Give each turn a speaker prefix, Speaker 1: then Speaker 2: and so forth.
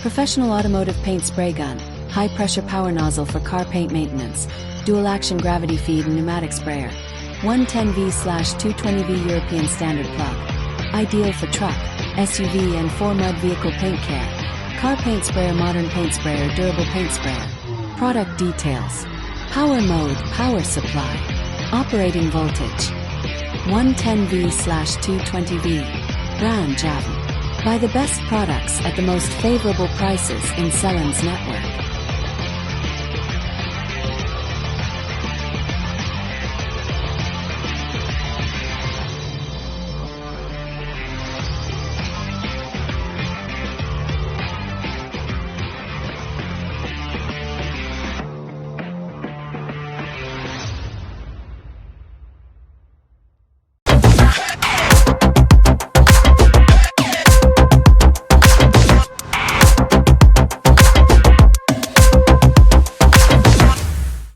Speaker 1: Professional automotive paint spray gun, high-pressure power nozzle for car paint maintenance, dual-action gravity feed and pneumatic sprayer. 110V/220V European standard plug. Ideal for truck, SUV and 4 mud vehicle paint care. Car paint sprayer, modern paint sprayer, durable paint sprayer. Product details. Power mode, power supply. Operating voltage 110V/220V. Brand Javan. Buy the best products at the most favorable prices in Sellines network.